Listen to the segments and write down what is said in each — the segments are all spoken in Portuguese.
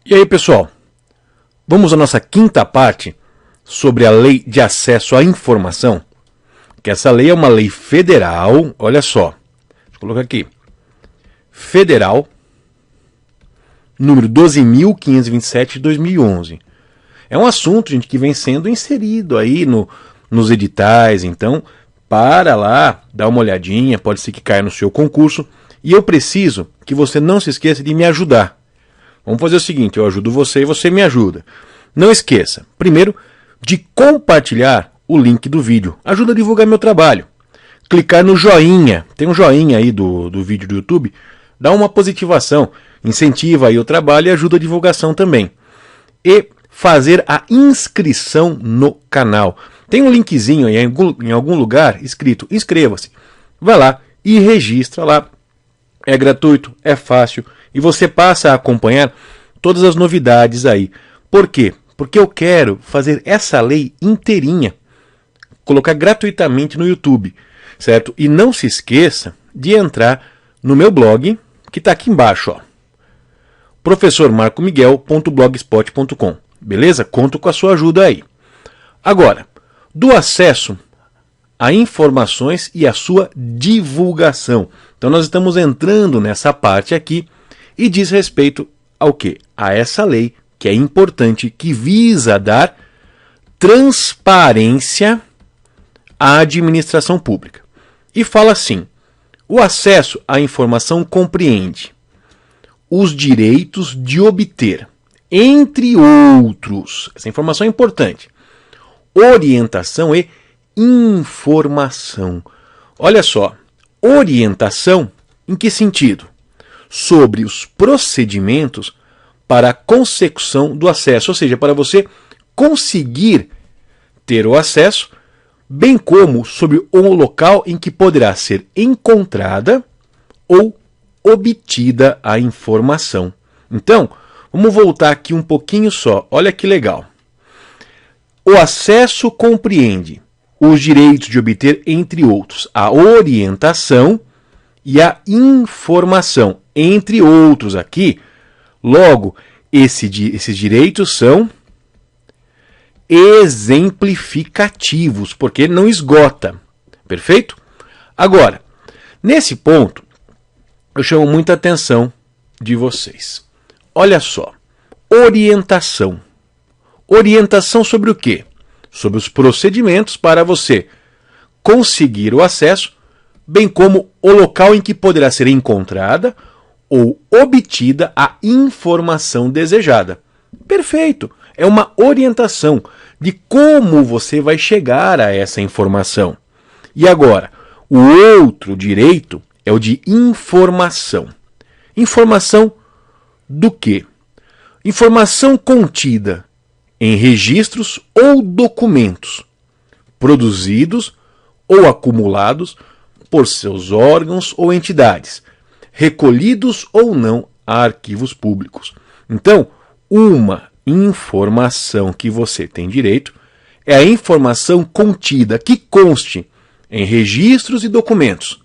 E aí, pessoal, vamos à nossa quinta parte sobre a Lei de Acesso à Informação, que essa lei é uma lei federal, olha só, deixa eu colocar aqui, federal, número 12.527 de 2011. É um assunto, gente, que vem sendo inserido aí nos editais, então para lá, dá uma olhadinha, pode ser que caia no seu concurso, e eu preciso que você não se esqueça de me ajudar. Vamos fazer o seguinte, eu ajudo você e você me ajuda. Não esqueça, primeiro, de compartilhar o link do vídeo. Ajuda a divulgar meu trabalho. Clicar no joinha, tem um joinha aí do vídeo do YouTube, dá uma positivação, incentiva aí o trabalho e ajuda a divulgação também. E fazer a inscrição no canal. Tem um linkzinho aí em algum lugar escrito inscreva-se. Vai lá e registra lá. É gratuito, é fácil e você passa a acompanhar todas as novidades aí. Por quê? Porque eu quero fazer essa lei inteirinha, colocar gratuitamente no YouTube, certo? E não se esqueça de entrar no meu blog, que está aqui embaixo, ó, professormarcomiguel.blogspot.com, beleza? Conto com a sua ajuda aí. Agora, do acesso a informações e a sua divulgação. Então nós estamos entrando nessa parte aqui e diz respeito ao quê? A essa lei que é importante, que visa dar transparência à administração pública. E fala assim: o acesso à informação compreende os direitos de obter, entre outros, essa informação é importante, orientação e informação. Olha só, orientação em que sentido? Sobre os procedimentos para a consecução do acesso, ou seja, para você conseguir ter o acesso, bem como sobre o local em que poderá ser encontrada ou obtida a informação. Então, vamos voltar aqui um pouquinho só. Olha que legal. O acesso compreende os direitos de obter, entre outros, a orientação e a informação, entre outros aqui. Logo, esses direitos são exemplificativos, porque ele não esgota. Perfeito? Agora, nesse ponto, eu chamo muita atenção de vocês. Olha só, orientação. Orientação sobre o quê? Sobre os procedimentos para você conseguir o acesso, bem como o local em que poderá ser encontrada ou obtida a informação desejada. Perfeito! É uma orientação de como você vai chegar a essa informação. E agora, o outro direito é o de informação. Informação do quê? Informação contida em registros ou documentos produzidos ou acumulados por seus órgãos ou entidades, recolhidos ou não a arquivos públicos. Então, uma informação que você tem direito é a informação contida, que conste em registros e documentos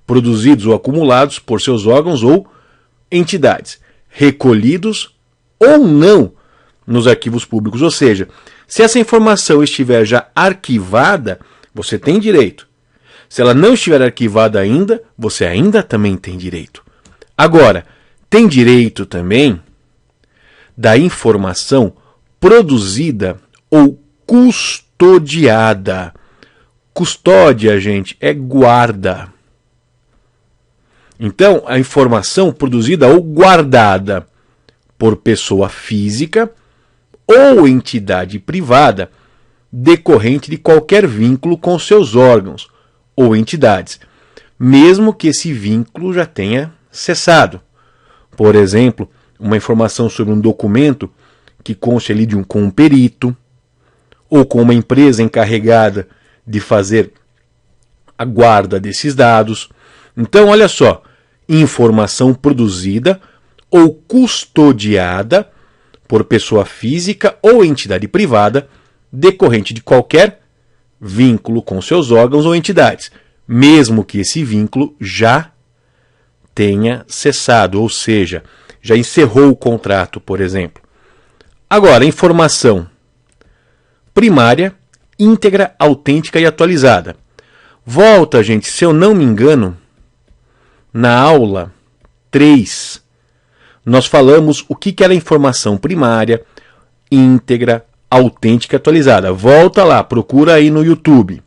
produzidos ou acumulados por seus órgãos ou entidades, recolhidos ou não nos arquivos públicos. Ou seja, se essa informação estiver já arquivada, você tem direito. Se ela não estiver arquivada ainda, você ainda também tem direito. Agora, tem direito também da informação produzida ou custodiada. Custódia, gente, é guarda. Então, a informação produzida ou guardada por pessoa física ou entidade privada decorrente de qualquer vínculo com seus órgãos ou entidades, mesmo que esse vínculo já tenha cessado. Por exemplo, uma informação sobre um documento que conste ali com um perito, ou com uma empresa encarregada de fazer a guarda desses dados. Então, olha só, informação produzida ou custodiada por pessoa física ou entidade privada, decorrente de qualquer vínculo com seus órgãos ou entidades, mesmo que esse vínculo já tenha cessado, ou seja, já encerrou o contrato, por exemplo. Agora, informação primária, íntegra, autêntica e atualizada. Volta, gente, se eu não me engano, na aula 3, nós falamos o que era informação primária, íntegra, autêntica e atualizada. Volta lá, procura aí no YouTube.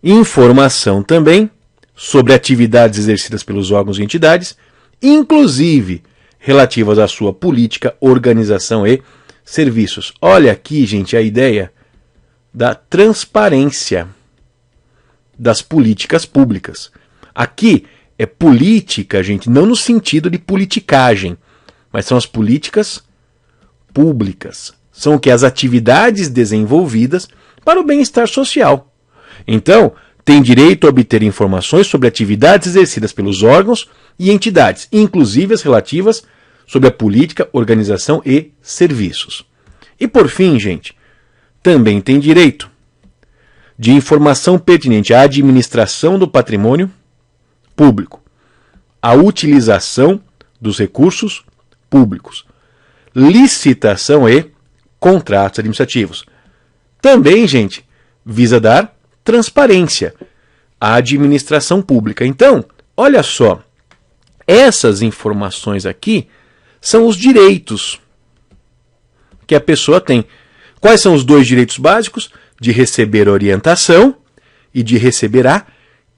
Informação também sobre atividades exercidas pelos órgãos e entidades, inclusive relativas à sua política, organização e serviços. Olha aqui, gente, a ideia da transparência das políticas públicas. Aqui é política, gente, não no sentido de politicagem, mas são as políticas públicas. São o que? As atividades desenvolvidas para o bem-estar social. Então, tem direito a obter informações sobre atividades exercidas pelos órgãos e entidades, inclusive as relativas sobre a política, organização e serviços. E por fim, gente, também tem direito de informação pertinente à administração do patrimônio público, à utilização dos recursos públicos, licitação e contratos administrativos. Também, gente, visa dar transparência à administração pública. Então, olha só, essas informações aqui são os direitos que a pessoa tem. Quais são os dois direitos básicos? De receber orientação e de receber a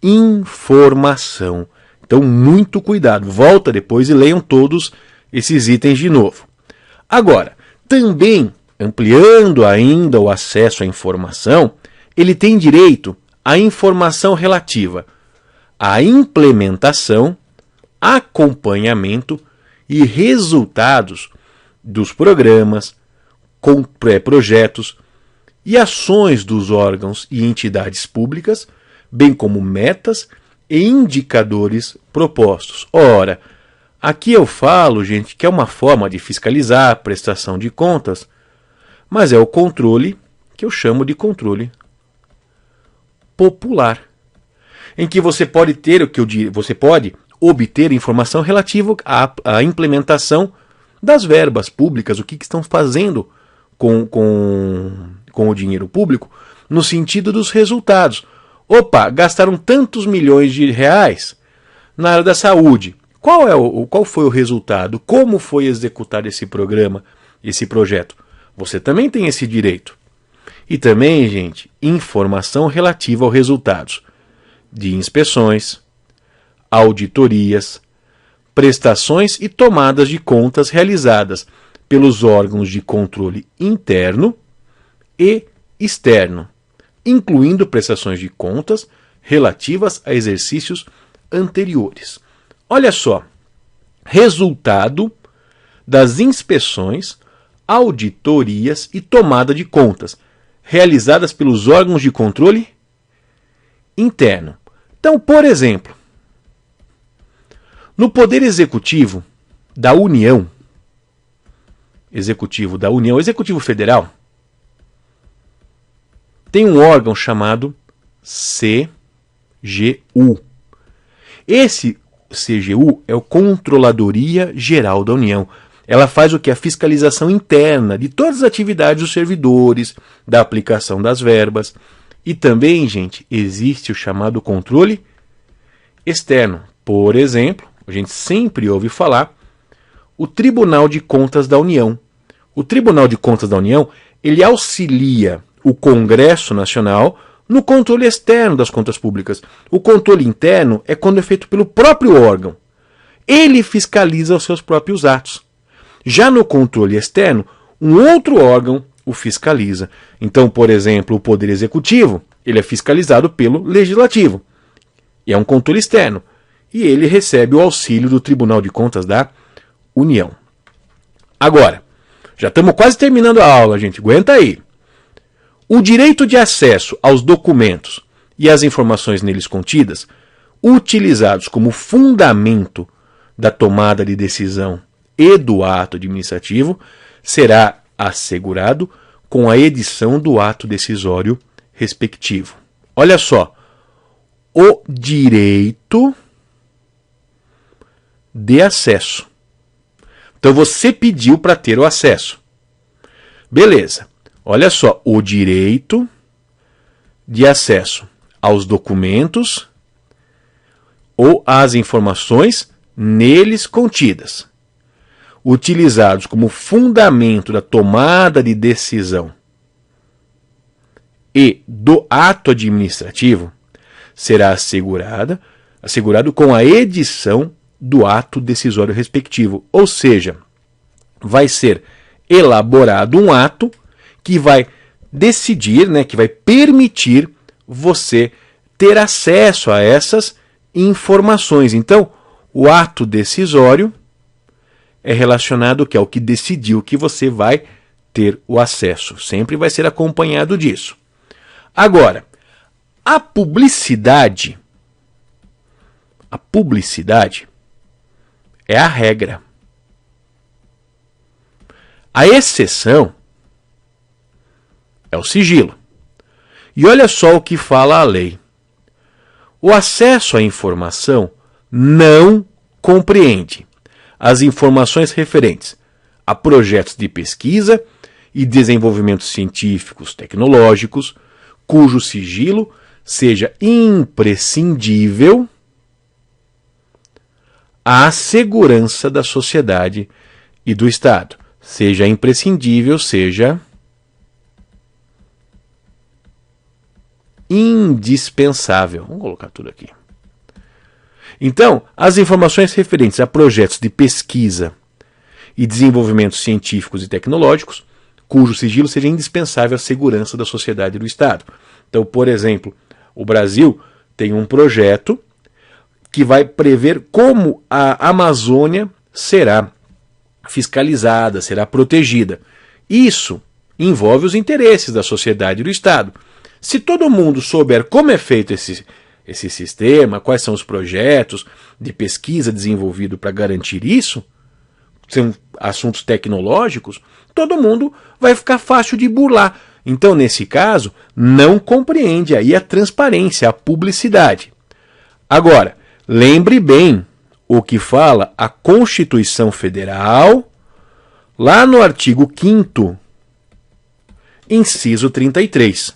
informação. Então, muito cuidado. Volta depois e leiam todos esses itens de novo. Agora, também, ampliando ainda o acesso à informação, ele tem direito à informação relativa à implementação, acompanhamento e resultados dos programas, projetos e ações dos órgãos e entidades públicas, bem como metas e indicadores propostos. Ora, aqui eu falo, gente, que é uma forma de fiscalizar a prestação de contas, mas é o controle que eu chamo de controle popular, em que você pode ter o que eu digo, você pode obter informação relativa à implementação das verbas públicas, o que estão fazendo com o dinheiro público, no sentido dos resultados. Opa, gastaram tantos milhões de reais na área da saúde. Qual foi o resultado? Como foi executado esse programa, esse projeto? Você também tem esse direito. E também, gente, informação relativa aos resultados de inspeções, auditorias, prestações e tomadas de contas realizadas pelos órgãos de controle interno e externo, incluindo prestações de contas relativas a exercícios anteriores. Olha só, resultado das inspeções, auditorias e tomada de contas realizadas pelos órgãos de controle interno. Então, por exemplo, no Poder Executivo da União, Executivo Federal, tem um órgão chamado CGU. Esse CGU é o Controladoria Geral da União. Ela faz o que? A fiscalização interna de todas as atividades dos servidores, da aplicação das verbas. E também, gente, existe o chamado controle externo. Por exemplo, a gente sempre ouve falar o Tribunal de Contas da União. O Tribunal de Contas da União, ele auxilia o Congresso Nacional no controle externo das contas públicas. O controle interno é quando é feito pelo próprio órgão. Ele fiscaliza os seus próprios atos. Já no controle externo, um outro órgão o fiscaliza. Então, por exemplo, o Poder Executivo, ele é fiscalizado pelo Legislativo. E é um controle externo. E ele recebe o auxílio do Tribunal de Contas da União. Agora, já estamos quase terminando a aula, gente. Aguenta aí. O direito de acesso aos documentos e às informações neles contidas, utilizados como fundamento da tomada de decisão e do ato administrativo, será assegurado com a edição do ato decisório respectivo. Olha só, o direito de acesso Então você pediu para ter o acesso. Beleza. Olha só, o direito de acesso aos documentos ou às informações neles contidas, utilizados como fundamento da tomada de decisão e do ato administrativo, será assegurado com a edição do ato decisório respectivo. Ou seja, vai ser elaborado um ato que vai decidir, que vai permitir você ter acesso a essas informações. Então, o ato decisório é relacionado ao que decidiu que você vai ter o acesso. Sempre vai ser acompanhado disso. Agora, a publicidade é a regra. A exceção é o sigilo. E olha só o que fala a lei. O acesso à informação não compreende as informações referentes a projetos de pesquisa e desenvolvimentos científicos tecnológicos, cujo sigilo seja imprescindível à segurança da sociedade e do Estado. Seja imprescindível, seja indispensável. Vamos colocar tudo aqui. Então, as informações referentes a projetos de pesquisa e desenvolvimentos científicos e tecnológicos, cujo sigilo seja indispensável à segurança da sociedade e do Estado. Então, por exemplo, o Brasil tem um projeto que vai prever como a Amazônia será fiscalizada, será protegida. Isso envolve os interesses da sociedade e do Estado. Se todo mundo souber como é feito esse sistema, quais são os projetos de pesquisa desenvolvidos para garantir isso, são assuntos tecnológicos, todo mundo vai ficar fácil de burlar. Então, nesse caso, não compreende aí a transparência, a publicidade. Agora, lembre bem o que fala a Constituição Federal, lá no artigo 5º, inciso 33.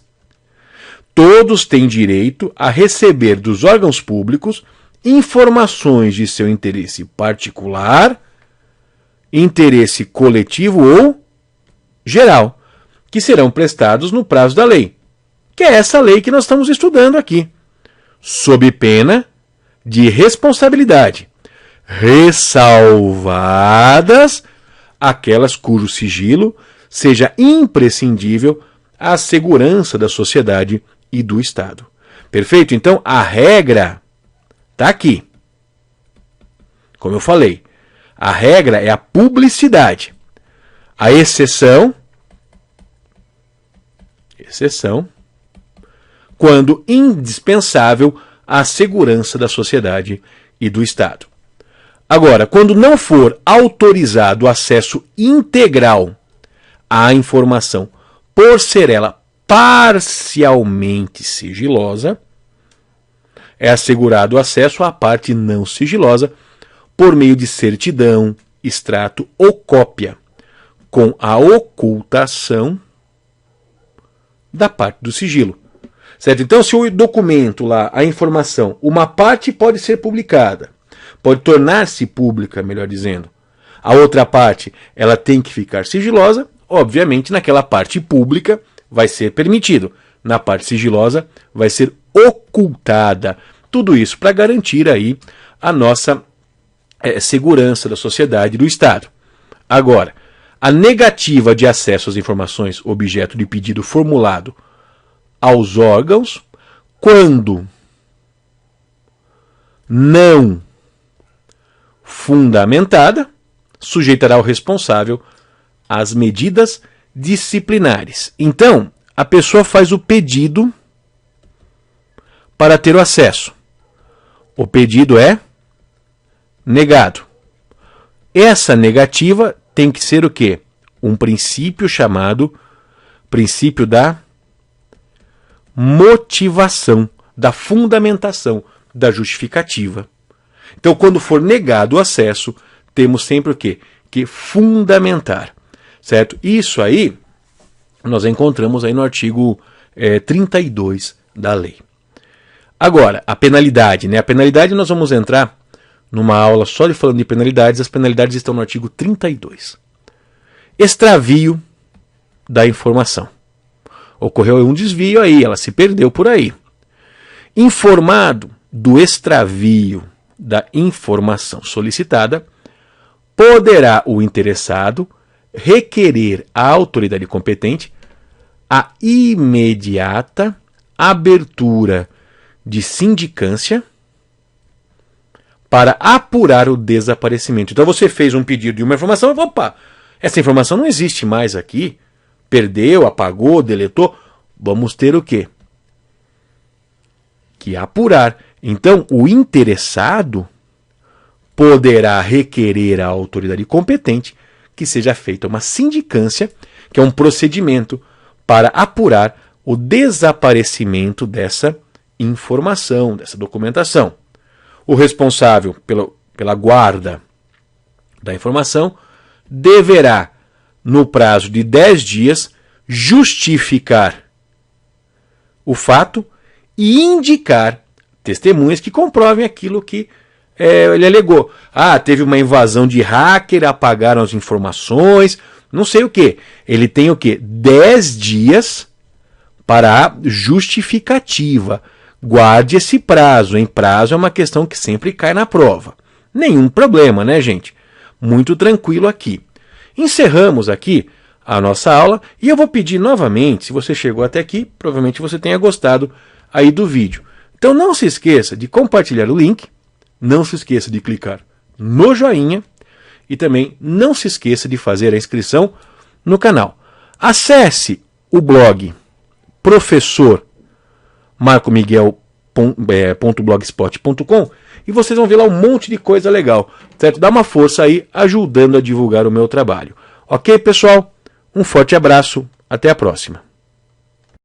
Todos têm direito a receber dos órgãos públicos informações de seu interesse particular, interesse coletivo ou geral, que serão prestados no prazo da lei, que é essa lei que nós estamos estudando aqui, sob pena de responsabilidade, ressalvadas aquelas cujo sigilo seja imprescindível à segurança da sociedade e do Estado. Perfeito? Então, a regra está aqui. Como eu falei, a regra é a publicidade. A exceção, quando indispensável à segurança da sociedade e do Estado. Agora, quando não for autorizado o acesso integral à informação, por ser ela parcialmente sigilosa, é assegurado o acesso à parte não sigilosa por meio de certidão, extrato ou cópia, com a ocultação da parte do sigilo. Certo? Então, se o documento lá, a informação, uma parte pode ser publicada, pode tornar-se pública, melhor dizendo. A outra parte, ela tem que ficar sigilosa. Obviamente, naquela parte pública vai ser permitido. Na parte sigilosa vai ser ocultada. Tudo isso para garantir aí a nossa segurança da sociedade e do Estado. Agora, a negativa de acesso às informações objeto de pedido formulado aos órgãos, quando não fundamentada, sujeitará o responsável às medidas disciplinares. Então, a pessoa faz o pedido para ter o acesso. O pedido é negado. Essa negativa tem que ser o quê? Um princípio chamado princípio da motivação, da fundamentação, da justificativa. Então, quando for negado o acesso, temos sempre o quê? que fundamentar, certo? Isso aí nós encontramos aí no artigo 32 da lei. Agora, a penalidade, né? A penalidade nós vamos entrar numa aula só de falando de penalidades. As penalidades estão no artigo 32. Extravio da informação. Ocorreu um desvio aí, ela se perdeu por aí. Informado do extravio da informação solicitada, poderá o interessado requerer à autoridade competente a imediata abertura de sindicância para apurar o desaparecimento. Então você fez um pedido de uma informação, opa, essa informação não existe mais aqui, perdeu, apagou, deletou, vamos ter o quê? Que apurar. Então o interessado poderá requerer à autoridade competente que seja feita uma sindicância, que é um procedimento para apurar o desaparecimento dessa informação, dessa documentação. O responsável pela guarda da informação deverá, no prazo de 10 dias, justificar o fato e indicar testemunhas que comprovem aquilo que ele alegou. Teve uma invasão de hacker, apagaram as informações, não sei o que. Ele tem o quê? 10 dias para a justificativa. Guarde esse prazo, hein? Prazo é uma questão que sempre cai na prova. Nenhum problema, né, gente? Muito tranquilo aqui. Encerramos aqui a nossa aula e eu vou pedir novamente, se você chegou até aqui, provavelmente você tenha gostado aí do vídeo. Então não se esqueça de compartilhar o link, não se esqueça de clicar no joinha e também não se esqueça de fazer a inscrição no canal. Acesse o blog professormarcomiguel.blogspot.com e vocês vão ver lá um monte de coisa legal, certo? Dá uma força aí ajudando a divulgar o meu trabalho. Ok, pessoal? Um forte abraço, até a próxima.